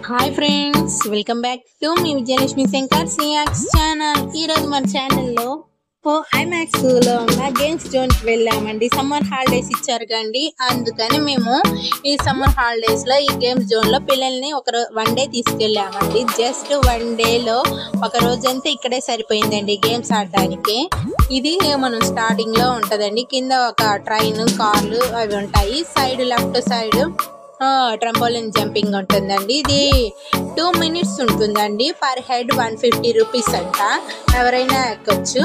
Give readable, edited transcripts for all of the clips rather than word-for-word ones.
Hi friends, welcome back to మీ విజయలక్ష్మి శంకర్ సియాక్స్ channel. ఈరోజు మన ఛానల్లో ఐమాక్స్ లో ఉన్న గేమ్స్ జోన్ కి వెళ్ళామండి. సమ్మర్ హాలిడేస్ ఇచ్చారు కండి, అందుకని మేము ఈ సమ్మర్ హాలిడేస్ లో ఈ గేమ్స్ జోన్ లో పిల్లల్ని వన్ డే తీసుకెళ్ళామండి. జస్ట్ వన్ డే లో ఒక రోజంతా ఇక్కడే సరిపోయిందండి గేమ్స్ ఆడడానికి. ఇది మనం స్టార్టింగ్ లో ఉంటదండి. కింద ఒక ట్రైన్, కార్లు అవి ఉంటాయి. సైడ్ లెఫ్ట్ సైడ్ ట్రంపోలిన్ జంపింగ్ ఉంటుందండి. ఇది 2 minutes ఉంటుందండి. పర్ హెడ్ 150 రూపీస్ అంట. ఎవరైనా ఎక్కొచ్చు,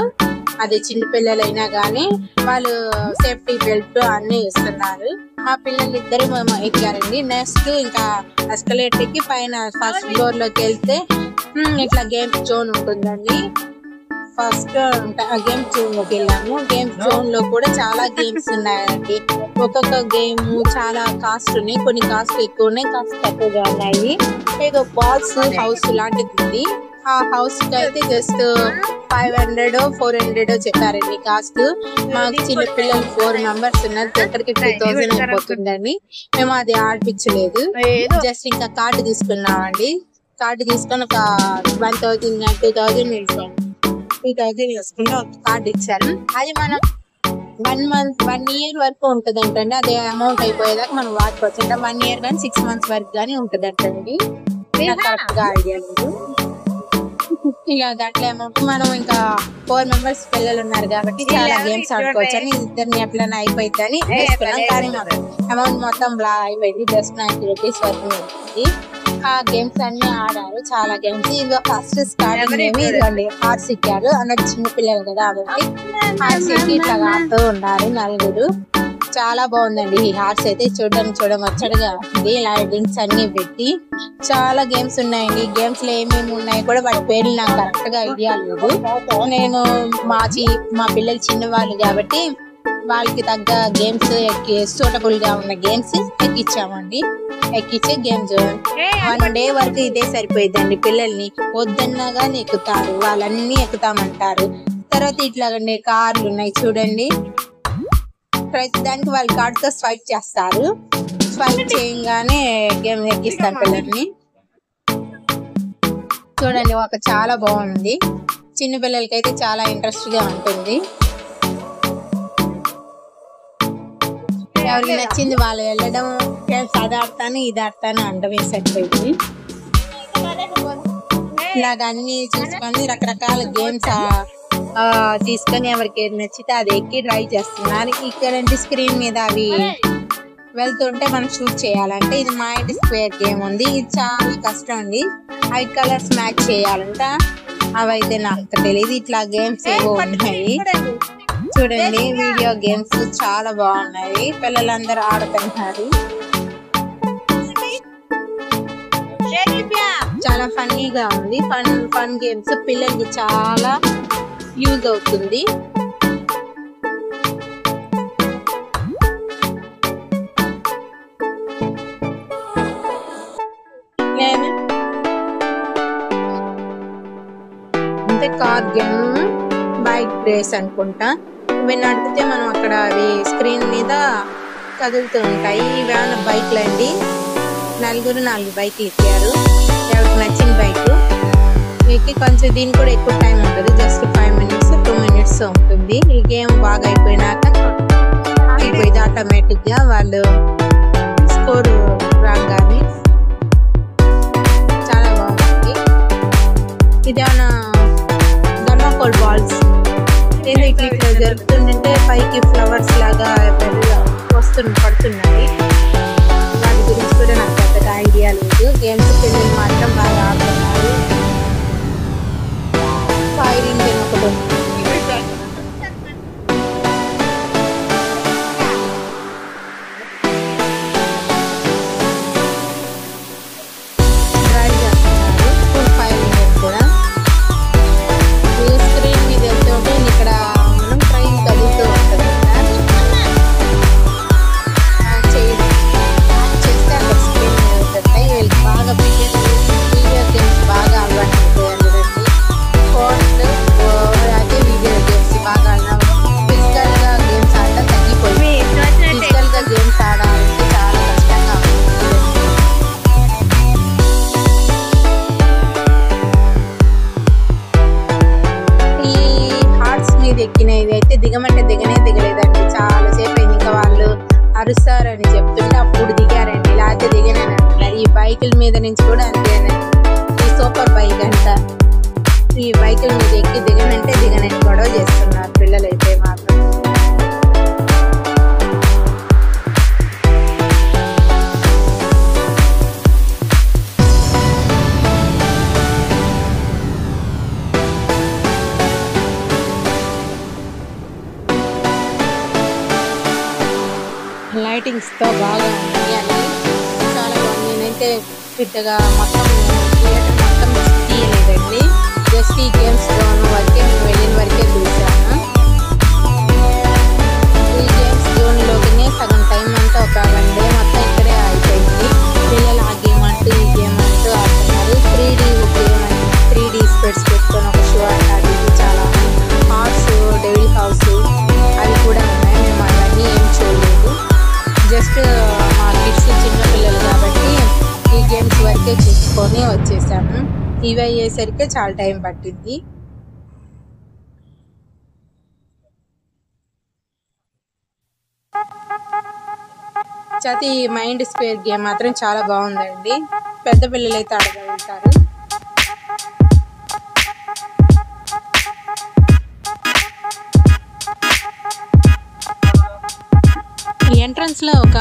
అది చిన్న పిల్లలైనా కానీ. వాళ్ళు సేఫ్టీ బెల్ట్ అన్నీ ఇస్తున్నారు. మా పిల్లలు ఇద్దరు ఎక్కారండి. నెక్స్ట్ ఇంకా ఎస్కలేటర్ కి పైన ఫస్ట్ ఫ్లోర్ లోకి వెళ్తే ఇట్లా గేమ్స్ జోన్ ఉంటుందండి. ఫస్ట్ గేమ్స్ జోన్ లోకి వెళ్ళాము. గేమ్స్ జోన్ లో కూడా చాలా గేమ్స్ ఉన్నాయండి. ఒక్కొక్క గేమ్ చాలా కాస్ట్ ఉన్నాయి. కొన్ని కాస్ట్ ఎక్కువ ఉన్నాయి, కాస్ట్ తక్కువగా ఉన్నాయి. ఏదో బాల్స్ హౌస్ లాంటిది ఉంది. ఆ హౌస్ కి అయితే జస్ట్ 500 400 చెప్పారండి కాస్ట్. మాకు చిన్న పిల్లలు 4 members ఉన్నారు. ఎక్కడికి 2000 అయిపోతుందండి. మేము అది ఆడిపించలేదు. జస్ట్ ఇంకా కార్డు తీసుకున్నామండి. కార్డు తీసుకొని ఒక 1000 2000 వేసాము. 2000 వేసుకుంటే ఒక కార్డు ఇచ్చారు. అది మనం 1 year వరకు ఉంటది అంటండి. అదే అమౌంట్ అయిపోయేదాకా మనం వాడుకోవచ్చు అంట. 1 year కానీ 6 months వరకు కానీ ఉంటది అంటండి. కరెక్ట్ గా ఐడియా లేదు. ఇక దాంట్లో అమౌంట్ మనం ఇంకా 4 members పిల్లలు ఉన్నారు కాబట్టి చాలా గేమ్స్ ఆడుకోవచ్చు అని ఇద్దరిని ఎట్లనే అయిపోయిందని వేసుకున్నాం. కానీ అమౌంట్ మొత్తం అయిపోయింది. జస్ట్ 90 రూపీస్ వరకు ఉంటుంది. ఆ గేమ్స్ అన్ని ఆడారు, చాలా గేమ్స్. ఇది ఫస్ట్ స్టార్టింగ్ ఏమి ఇదిగోండి హార్స్ ఎక్కారు. అన్నట్టు చిన్న పిల్లలు కదా కాబట్టి హార్స్ ఎక్కి ఇట్లా ఆడుతూ ఉన్నారు నలుగురు. చాలా బాగుందండి ఈ హార్స్ అయితే. చూడముచ్చటగా ఉంది. ఇలా డ్రింక్స్ అన్ని పెట్టి చాలా గేమ్స్ ఉన్నాయండి. గేమ్స్ లో ఏమేమి ఉన్నాయి కూడా వాటి పేర్లు నాకు కరెక్ట్ గా ఐడియా లేదు. నేను మా పిల్లలు చిన్నవాళ్ళు కాబట్టి వాళ్ళకి తగ్గ గేమ్స్ సూటబుల్ గా ఉన్న గేమ్స్ ఎక్కించామండి. ఎక్కించే గేమ్ జోన్ 1 day వరకు ఇదే సరిపోయిందండి. పిల్లల్ని వద్దన్నా కానీ ఎక్కుతారు, వాళ్ళన్నీ ఎక్కుతామంటారు. తర్వాత ఇట్లాగండి కార్లు ఉన్నాయి చూడండి. ప్రతిదానికి వాళ్ళ కార్డుతో స్వైప్ చేస్తారు. స్వైప్ చేయగానే గేమ్ ఎక్కిస్తారు పిల్లల్ని. చూడండి ఒక చాలా బాగుంది. చిన్న పిల్లలకి అయితే చాలా ఇంట్రెస్ట్ గా ఉంటుంది. ఎవరికి నచ్చింది వాళ్ళు వెళ్ళడం, గేమ్స్ అది ఆడతాను ఇది ఆడతాను అండమే సరిపోయింది. ఇలాగ అన్ని చూసుకొని రకరకాల గేమ్స్ తీసుకొని ఎవరికి నచ్చితే అది ఎక్కి డ్రైవ్ చేస్తున్నారు. ఇక్కడ స్క్రీన్ మీద అవి వెళ్తుంటే మనం షూట్ చేయాలంటే ఇది మైండ్ స్క్వేర్ గేమ్ ఉంది. ఇది చాలా కష్టం అండి. అవి కలర్స్ మ్యాచ్ చేయాలంట. అవైతే నాకు తెలియదు. ఇట్లా గేమ్స్ ఏవో ఉన్నాయి చూడండి. వీడియో గేమ్స్ చాలా బాగున్నాయి. పిల్లలందరూ ఆడుతున్నారు. చాలా ఫన్నీగా ఉంది. ఫన్ గేమ్స్ పిల్లలకి చాలా యూజ్ అవుతుంది. అంటే కార్ గేమ్, బైక్ రేస్ అనుకుంటా. ఇవి నడిపితే మనం అక్కడ అవి స్క్రీన్ మీద కదులుతూ ఉంటాయి. ఇవేమన్నా బైక్లు అండి. 4 బైక్లు ఎక్కారు. ఎవరికి నచ్చిన బైక్ ఎక్కి కొంచెం దీనికి కూడా ఎక్కువ టైం ఉంటుంది. జస్ట్ 5 minutes 2 minutes ఉంటుంది. ఈ గేమ్ బాగా అయిపోయినాక అయిపోయింది ఆటోమేటిక్ గా. వాళ్ళు స్కోర్ రాగానే చాలా బాగుంది. ఇదేమన్నా థర్మాకోల్ బాల్స్ ఏదో ఇట్లా జరుగుతుందంటే పైకి ఫ్లవర్స్ లాగా పడుతున్నాయి. వాటి గురించి కూడా నాకు పెద్దగా ఐడియా లేదు. గేమ్స్ పిల్లలు మాత్రం బాగా ఆడుతున్నారు. ఫైర్ ఇంజిన్ ఒకటి ఉంది. డ్రైవ్ చేస్తున్నారు ఫైర్ ఇంజిన్ కూడా. స్క్రీన్ మీద వెళ్తుంటే ఇక్కడ మనం ట్రైన్ కదులుతూ ఉంటుంది. చేస్తే అక్కడ స్క్రీన్ మీద వెళ్తాయి. వీళ్ళకి బాగా దిగమంటే దిగలేదండి. చాలా సేపు అయింది. ఇంకా వాళ్ళు అరుస్తారని చెప్తుంటే అప్పుడు దిగారండి. లేకపోతే దిగనని అంటున్నారు. ఈ బైకుల మీద నుంచి కూడా అంతేనండి. ఈ సూపర్ బైక్ అంట. ఈ బైకుల మీద ఎక్కి దిగనంటే దిగనని గొడవ చేస్తున్నారు పిల్లలైతే మాత్రం. లైటింగ్స్ తో బాగా ఉన్నాయి అని చాలా బాగుంది. నేనైతే పెద్దగా మొత్తం థియేటర్ మొత్తం తీయలేదండి. జస్ట్ ఈ గేమ్స్ జోన్ వరకే మేము వెళ్ళిన వరకే చూసాను. ఈ గేమ్స్ జోన్ లోనే సగం టైం అంతా ఒక 1 డే మొత్తం ఇక్కడే అయిపోయింది. పిల్లలు ఆ గేమ్ అంటూ ఈ గేమ్ అంటూ ఆడుతున్నారు. 3D గేమ్ అంటే 3D స్పెట్స్ పెట్టుకొని ఒక షో ఆడాలి. చాలా హార్స్, డెవిల్ హౌస్ అవి కూడా ఉన్నాయి. మేము అవన్నీ ఏం చూడలేదు. జస్ట్ మా కిడ్స్ చిన్న పిల్లలు కాబట్టి ఈ గేమ్స్ వరకే చూసుకొని వచ్చేసాము. ఇవి అయ్యేసరికి చాలా టైం పట్టింది. చతి మైండ్ స్క్వేర్ గేమ్ మాత్రం చాలా బాగుందండి. పెద్ద పిల్లలు అయితే ఆడగలుగుతారు. ఎంట్రన్స్ లో ఒక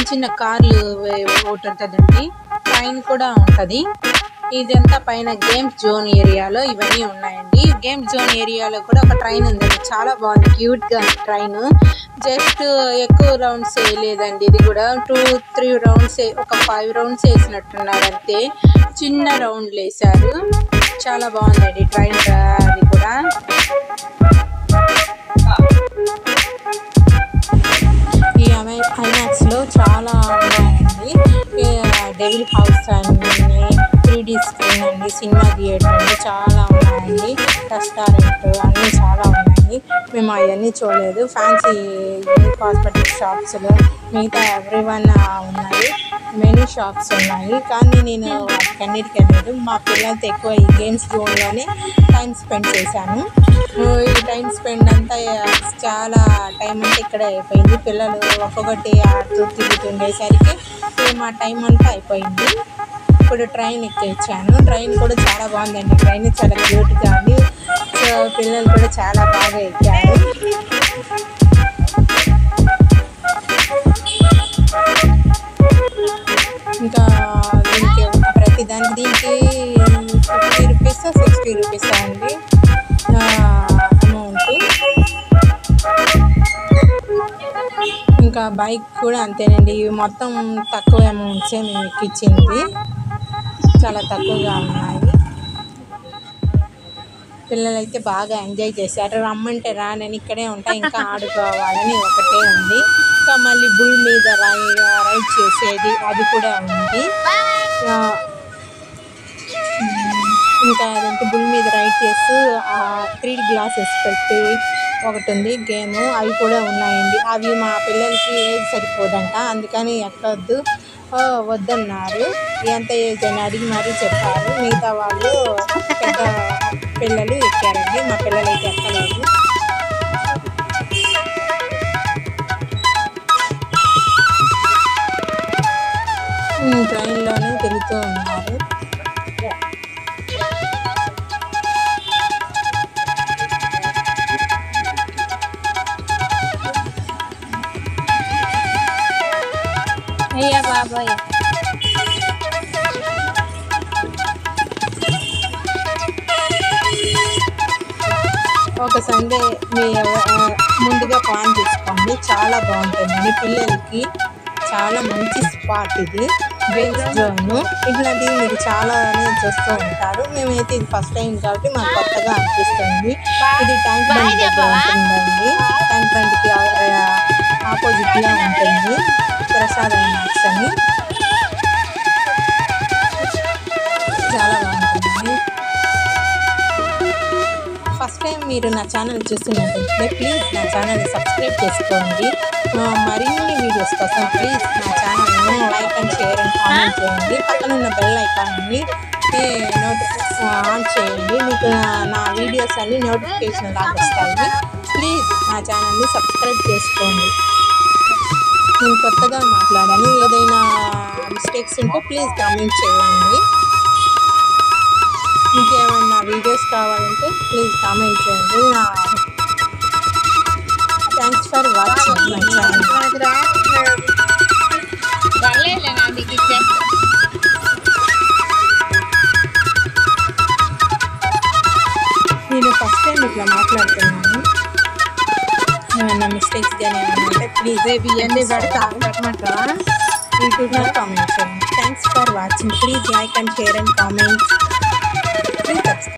చిన్న కార్లు ఒకటి ఉంటుందండి. ట్రైన్ కూడా ఉంటది. ఇదంతా పైన గేమ్స్ జోన్ ఏరియాలో ఇవన్నీ ఉన్నాయండి. గేమ్స్ జోన్ ఏరియాలో కూడా ఒక ట్రైన్ ఉందండి. చాలా బాగుంది. క్యూట్ గా ట్రైన్. జస్ట్ ఎక్కువ రౌండ్స్ వేయలేదండి. ఇది కూడా 2-3 రౌండ్స్, ఒక 5 రౌండ్స్ వేసినట్టున్నారు అంతే. చిన్న రౌండ్లు వేసారు. చాలా బాగుందండి ట్రైన్. అది కూడా ఈ ఐమాక్స్ లో చాలా ఉన్నాయండి. డెవిల్ హౌస్ అండి, 3D స్క్రీన్ అండి, సినిమా థియేటర్ అండి, చాలా ఉన్నాయండి. రెస్టారెంట్ అన్నీ చాలా ఉన్నాయి. మేము అవన్నీ చూడలేదు. ఫ్యాన్సీ కాస్మెటిక్ షాప్స్ మిగతా ఎవ్రీవన్ ఉన్నాయి. మెనీ షాప్స్ ఉన్నాయి. కానీ నేను వాటికన్నిటికి వెళ్ళలేదు. మా పిల్లలతో ఎక్కువ ఈ గేమ్స్ జోన్లోనే టైం స్పెండ్ చేశాను. ఈ టైం స్పెండ్ అంతా చాలా టైం అంతా ఇక్కడే అయిపోయింది. పిల్లలు ఒక్కొక్కటి ఆడుతూ తిరుగుతుండేసరికి మా టైం అంతా అయిపోయింది. ఇప్పుడు ట్రైన్ ఎక్కించాను. ట్రైన్ కూడా చాలా బాగుందండి. ట్రైన్ చాలా క్యూట్గా ఉంది. సో పిల్లలు కూడా చాలా బాగా ఎక్కారు. ఇంకా దీనికి ప్రతి దానికి దీనికి 50 రూపీస్ 60 రూపీస్ అండి అమౌంట్. ఇంకా బైక్ కూడా అంతేనండి. ఇవి మొత్తం తక్కువ అమౌంట్సే మేము ఎక్కించింది. చాలా తక్కువగా ఉన్నాయి. పిల్లలైతే బాగా ఎంజాయ్ చేశారు. రమ్మంటే రానని ఇక్కడే ఉంటా, ఇంకా ఆడుకోవాలని ఒకటే ఉంది. ఇంకా మళ్ళీ బుల్ మీద రైడ్ చేసేది అది కూడా ఉంది. ఇంకా అదంటే బుల్ మీద రైడ్ చేస్తూ 3D గ్లాసెస్ పెట్టి ఒకటి ఉంది గేమ్. అవి కూడా ఉన్నాయండి. అవి మా పిల్లలకి ఏజ్ సరిపోదంట, అందుకని ఎక్కవద్దు వద్దన్నారు. ఎంత ఏజ్ అని అడిగి మరీ చెప్పారు. మిగతా వాళ్ళు పెద్ద పిల్లలు ఎక్కారండి. మా పిల్లలు అయితే ఎక్కలేదు. ట్రైన్లోనే తిరుగుతూ ఉన్నారు. అయ్యా బాబాయ్, ఒక సండే మీ ముందుగా ప్లాన్ చేసుకోండి. చాలా బాగుంటుందండి. పిల్లలకి చాలా మంచి స్పాట్ ఇది. గేమ్స్ జోన్ ఇట్లాంటివి మీరు చాలానే చూస్తూ ఉంటారు. మేమైతే ఇది ఫస్ట్ టైం కాబట్టి మాకు కొత్తగా అనిపిస్తుంది. ఇది ట్యాంక్ బండ్ దగ్గర ఉంటుందండి. ట్యాంక్ బండ్కి ఆపోజిట్లో ఉంటుంది ప్రసాద్ ఐమాక్స్ అని. చాలా బాగుంటుంది. ఫస్ట్ టైం మీరు నా ఛానల్ చూస్తున్నట్లయితే ప్లీజ్ నా ఛానల్ని సబ్స్క్రైబ్ చేసుకోండి. మరిన్ని వీడియోస్ కోసం ప్లీజ్ నా ఛానల్ను like and share and comment చేయండి. పక్కన ఉన్న బెల్ ఐకాన్ని ఆన్ చేయండి, మీకు నా వీడియోస్ అన్ని నోటిఫికేషన్ లాగా వస్తాయి. ప్లీజ్ నా ఛానల్ని సబ్స్క్రైబ్ చేసుకోండి. నేను కొత్తగా మాట్లాడాను, ఏదైనా మిస్టేక్స్ ఉంటే ప్లీజ్ కామెంట్ చేయండి. ఇంకేమైనా వీడియోస్ కావాలంటే ప్లీజ్ కామెంట్ చేయండి. Thanks for watching my channel. నేను ఫస్ట్ టైం ఇట్లా మాట్లాడుతున్నాను. ఏమైనా మిస్టేక్స్ కానీ ఏమైనా ఉంటే ప్లీజ్ యూట్యూబ్లో కామెంట్ చేయండి. Thanks for watching. Please like and share and comment.